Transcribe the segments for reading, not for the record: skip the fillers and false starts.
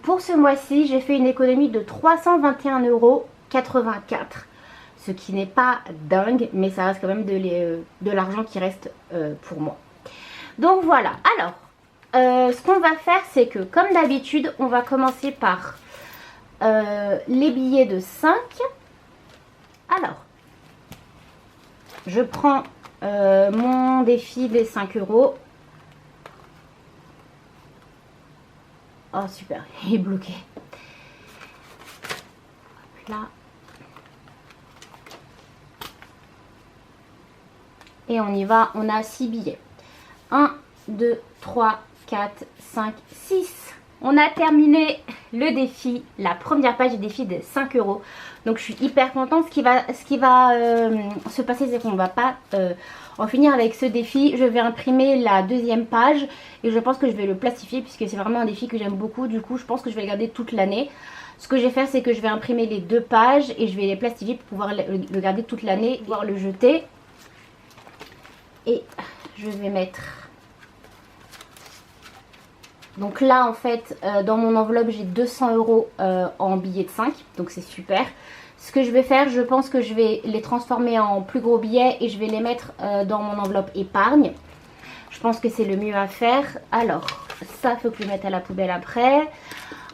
pour ce mois-ci, j'ai fait une économie de 321,84 €. Ce qui n'est pas dingue, mais ça reste quand même de l'argent qui reste pour moi. Donc voilà, alors, ce qu'on va faire, c'est que comme d'habitude, on va commencer par les billets de 5. Alors, je prends mon défi des 5 €. Oh super, il est bloqué. Hop là. Et on y va, on a 6 billets. 1, 2, 3, 4, 5, 6. On a terminé le défi, la première page du défi de 5 €. Donc je suis hyper contente. Ce qui va se passer, c'est qu'on ne va pas en finir avec ce défi. Je vais imprimer la deuxième page et je pense que je vais le plastifier puisque c'est vraiment un défi que j'aime beaucoup. Du coup, je pense que je vais le garder toute l'année. Ce que je vais faire, c'est que je vais imprimer les 2 pages et je vais les plastifier pour pouvoir le garder toute l'année, pouvoir le jeter. Et je vais mettre... Donc là en fait dans mon enveloppe j'ai 200 € en billets de 5. Donc c'est super. Ce que je vais faire, je pense que je vais les transformer en plus gros billets et je vais les mettre dans mon enveloppe épargne. Je pense que c'est le mieux à faire. Alors ça faut que je le mette à la poubelle après.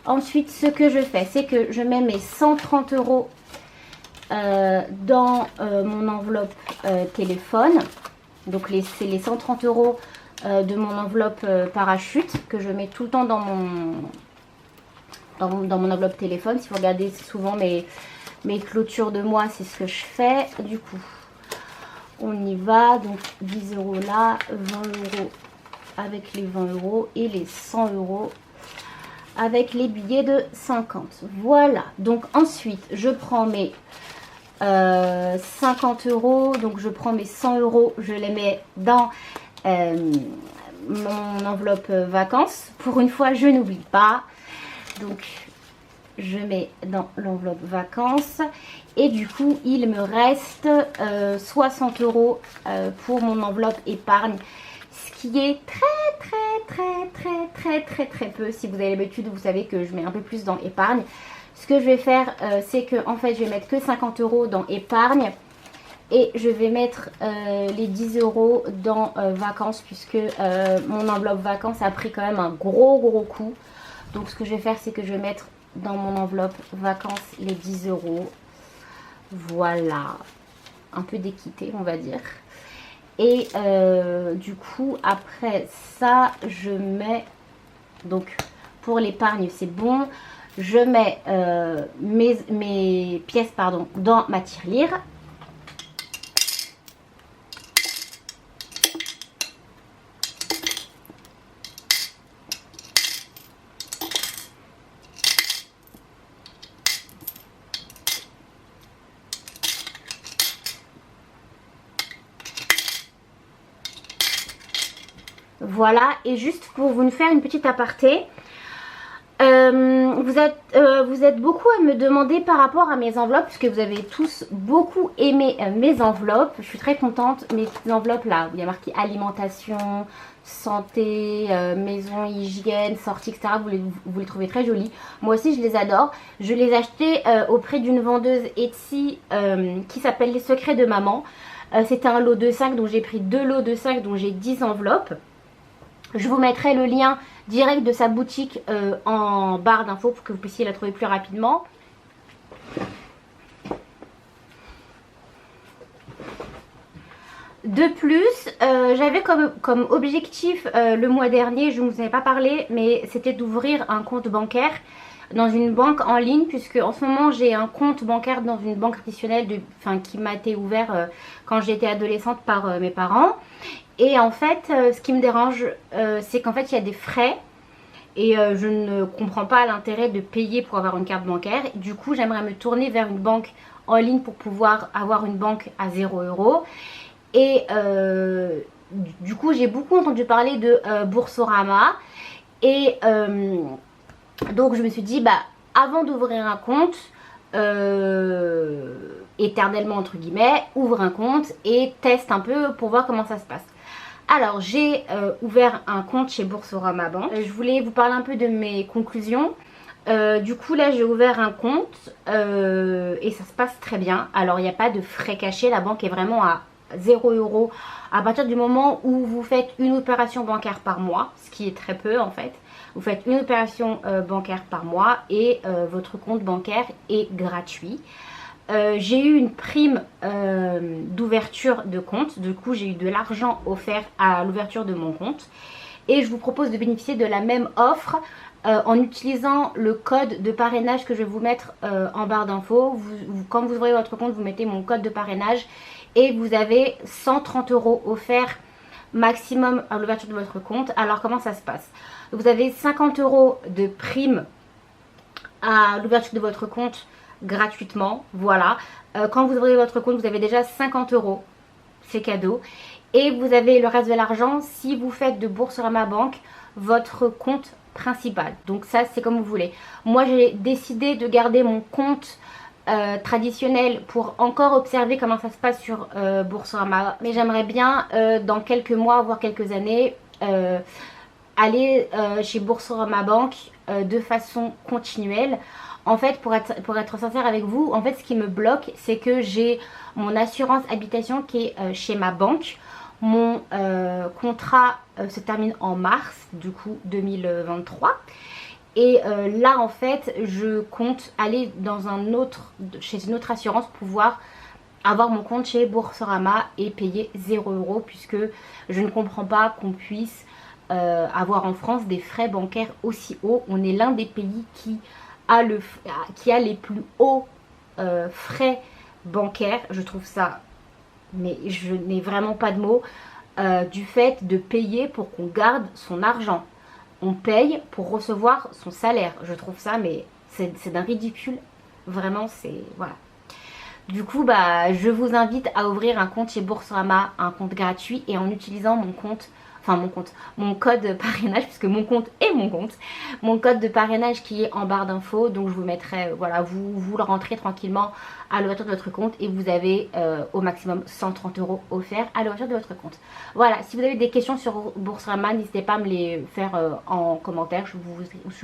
Ensuite ce que je fais, c'est que je mets mes 130 € dans mon enveloppe téléphone. Donc c'est les 130 € de mon enveloppe parachute que je mets tout le temps dans mon enveloppe téléphone. Si vous regardez souvent mes clôtures de mois, c'est ce que je fais. Du coup, on y va. Donc 10 € là, 20 € avec les 20 € et les 100 € avec les billets de 50. Voilà. Donc ensuite, je prends mes 50 €. Donc je prends mes 100 €, je les mets dans mon enveloppe vacances. Pour une fois, je n'oublie pas. Donc, je mets dans l'enveloppe vacances. Et du coup, il me reste 60 € pour mon enveloppe épargne. Ce qui est très peu. Si vous avez l'habitude, vous savez que je mets un peu plus dans épargne. Ce que je vais faire, c'est que en fait, je vais mettre que 50 € dans épargne. Et je vais mettre les 10 € dans vacances puisque mon enveloppe vacances a pris quand même un gros coup. Donc ce que je vais faire, c'est que je vais mettre dans mon enveloppe vacances les 10 €. Voilà, un peu d'équité on va dire. Et du coup après ça, je mets, donc pour l'épargne c'est bon. Je mets mes pièces dans ma tirelire. Voilà, et juste pour vous faire une petite aparté, vous êtes beaucoup à me demander par rapport à mes enveloppes, puisque vous avez tous beaucoup aimé mes enveloppes. Je suis très contente, mes petites enveloppes là, où il y a marqué alimentation, santé, maison, hygiène, sortie, etc. Vous les trouvez très jolies. Moi aussi je les adore. Je les ai achetées auprès d'une vendeuse Etsy qui s'appelle Les Secrets de Maman. C'était un lot de 5, donc j'ai pris 2 lots de 5, donc j'ai 10 enveloppes. Je vous mettrai le lien direct de sa boutique en barre d'infos pour que vous puissiez la trouver plus rapidement. De plus, j'avais comme objectif le mois dernier, je ne vous avais pas parlé, mais c'était d'ouvrir un compte bancaire dans une banque en ligne, puisque en ce moment j'ai un compte bancaire dans une banque traditionnelle qui m'a été ouvert quand j'étais adolescente par mes parents. Et en fait, ce qui me dérange, c'est qu'en fait il y a des frais. Et je ne comprends pas l'intérêt de payer pour avoir une carte bancaire. Du coup, j'aimerais me tourner vers une banque en ligne pour pouvoir avoir une banque à 0 €. Et du coup, j'ai beaucoup entendu parler de Boursorama. Et donc, je me suis dit, avant d'ouvrir un compte, éternellement entre guillemets, ouvre un compte et teste un peu pour voir comment ça se passe. Alors j'ai ouvert un compte chez Boursorama Banque. Je voulais vous parler un peu de mes conclusions. Du coup là j'ai ouvert un compte et ça se passe très bien. Alors il n'y a pas de frais cachés, la banque est vraiment à 0 € à partir du moment où vous faites une opération bancaire par mois, ce qui est très peu en fait. Vous faites une opération bancaire par mois et votre compte bancaire est gratuit. J'ai eu une prime d'ouverture de compte, du coup j'ai eu de l'argent offert à l'ouverture de mon compte. Et je vous propose de bénéficier de la même offre en utilisant le code de parrainage que je vais vous mettre en barre d'infos. Quand vous ouvrez votre compte, vous mettez mon code de parrainage et vous avez 130 € offerts maximum à l'ouverture de votre compte. Alors comment ça se passe? Vous avez 50 € de prime à l'ouverture de votre compte gratuitement. Voilà. Quand vous ouvrez votre compte, vous avez déjà 50 €. C'est cadeau. Et vous avez le reste de l'argent si vous faites de Boursorama Bank votre compte principal. Donc ça c'est comme vous voulez. Moi j'ai décidé de garder mon compte traditionnel pour encore observer comment ça se passe sur Boursorama. Mais j'aimerais bien dans quelques mois, voire quelques années, aller chez Boursorama Bank de façon continuelle. En fait, pour être sincère avec vous, en fait ce qui me bloque c'est que j'ai mon assurance habitation qui est chez ma banque. Mon contrat se termine en mars, du coup 2023. Et là en fait je compte aller dans chez une autre assurance pour pouvoir avoir mon compte chez Boursorama et payer 0 € puisque je ne comprends pas qu'on puisse avoir en France des frais bancaires aussi hauts. On est l'un des pays qui a les plus hauts frais bancaires. Je trouve ça, mais je n'ai vraiment pas de mots, du fait de payer pour qu'on garde son argent. On paye pour recevoir son salaire. Je trouve ça, mais c'est d'un ridicule. Vraiment, c'est... Voilà. Du coup, bah, je vous invite à ouvrir un compte chez Boursorama, un compte gratuit, et en utilisant mon code parrainage, puisque mon compte est mon code de parrainage qui est en barre d'infos. Donc je vous mettrai, voilà, vous le rentrez tranquillement à l'ouverture de votre compte et vous avez au maximum 130 € offerts à l'ouverture de votre compte. Voilà, si vous avez des questions sur Boursorama, n'hésitez pas à me les faire en commentaire, je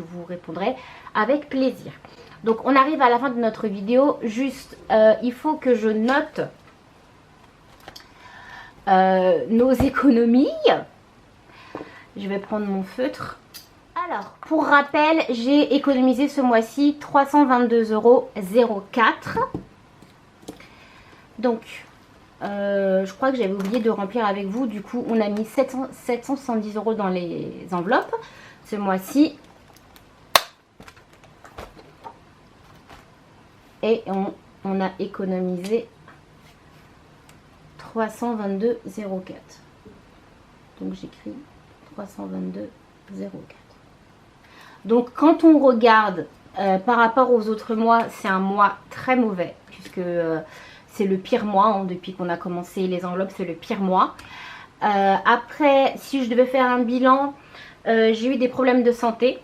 vous répondrai avec plaisir. Donc on arrive à la fin de notre vidéo. Juste, il faut que je note nos économies. Je vais prendre mon feutre. Alors, pour rappel, j'ai économisé ce mois-ci 322,04 €. Donc, je crois que j'avais oublié de remplir avec vous. Du coup, on a mis 770 € dans les enveloppes ce mois-ci. Et on a économisé 322,04 €. Donc j'écris 322,04 €. Donc quand on regarde par rapport aux autres mois, c'est un mois très mauvais puisque c'est le pire mois, hein, depuis qu'on a commencé les enveloppes, c'est le pire mois. Après, si je devais faire un bilan, j'ai eu des problèmes de santé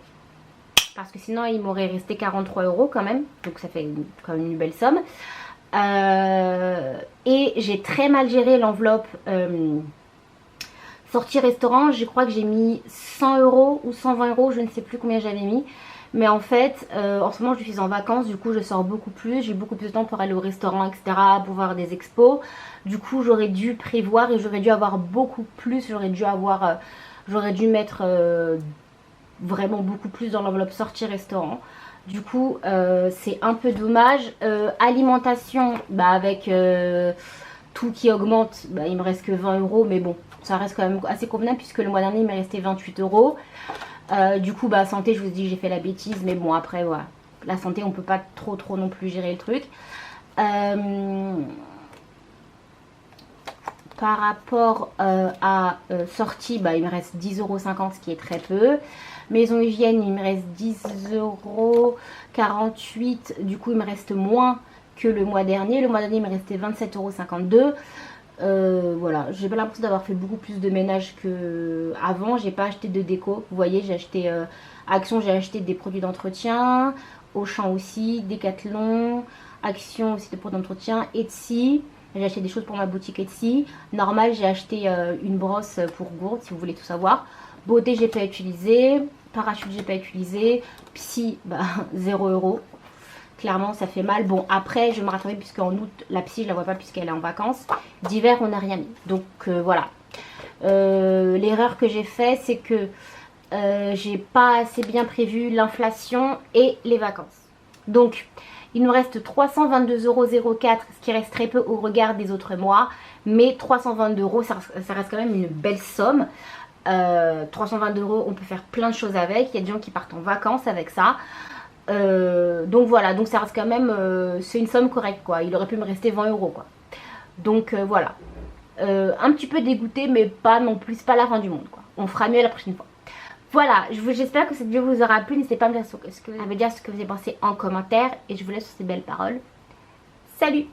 parce que sinon il m'aurait resté 43 € quand même, donc ça fait quand même une belle somme. Et j'ai très mal géré l'enveloppe sortie restaurant. Je crois que j'ai mis 100 € ou 120 €, je ne sais plus combien j'avais mis. Mais en fait, en ce moment je suis en vacances, du coup je sors beaucoup plus, j'ai beaucoup plus de temps pour aller au restaurant, etc., pour voir des expos. Du coup j'aurais dû prévoir et j'aurais dû avoir beaucoup plus, j'aurais dû mettre vraiment beaucoup plus dans l'enveloppe sortie restaurant. Du coup c'est un peu dommage. Alimentation, bah avec tout qui augmente, bah, il me reste que 20 €, mais bon, ça reste quand même assez convenable puisque le mois dernier il m'est resté 28 €. Du coup bah santé, je vous dis j'ai fait la bêtise, mais bon après voilà, la santé on peut pas trop non plus gérer le truc. Par rapport à sortie, bah, il me reste 10,50 €, ce qui est très peu. Maison hygiène, il me reste 10,48 €. Du coup, il me reste moins que le mois dernier. Le mois dernier, il me restait 27,52 €. Voilà, j'ai pas l'impression d'avoir fait beaucoup plus de ménage qu'avant. J'ai pas acheté de déco. Vous voyez, j'ai acheté Action, j'ai acheté des produits d'entretien. Auchan aussi, Decathlon, Action aussi des produits d'entretien. Etsy. J'ai acheté des choses pour ma boutique Etsy. Normal, j'ai acheté une brosse pour gourde, si vous voulez tout savoir. Beauté, j'ai pas utilisé. Parachute, j'ai pas utilisé. Psy, bah 0 €. Clairement, ça fait mal. Bon, après, je vais me rattraper puisque en août, la psy, je la vois pas puisqu'elle est en vacances. D'hiver, on n'a rien mis. Donc, voilà. L'erreur que j'ai fait, c'est que j'ai pas assez bien prévu l'inflation et les vacances. Donc, il nous reste 322,04 €, ce qui reste très peu au regard des autres mois. Mais 322 €, ça reste quand même une belle somme. 322 €, on peut faire plein de choses avec. Il y a des gens qui partent en vacances avec ça. Donc voilà, donc ça reste quand même, c'est une somme correcte quoi. Il aurait pu me rester 20 € quoi. Donc voilà, un petit peu dégoûté, mais pas non plus, c'est pas la fin du monde quoi. On fera mieux la prochaine fois. Voilà, j'espère que cette vidéo vous aura plu. N'hésitez pas à me dire ce que vous avez pensé en commentaire. Et je vous laisse sur ces belles paroles. Salut!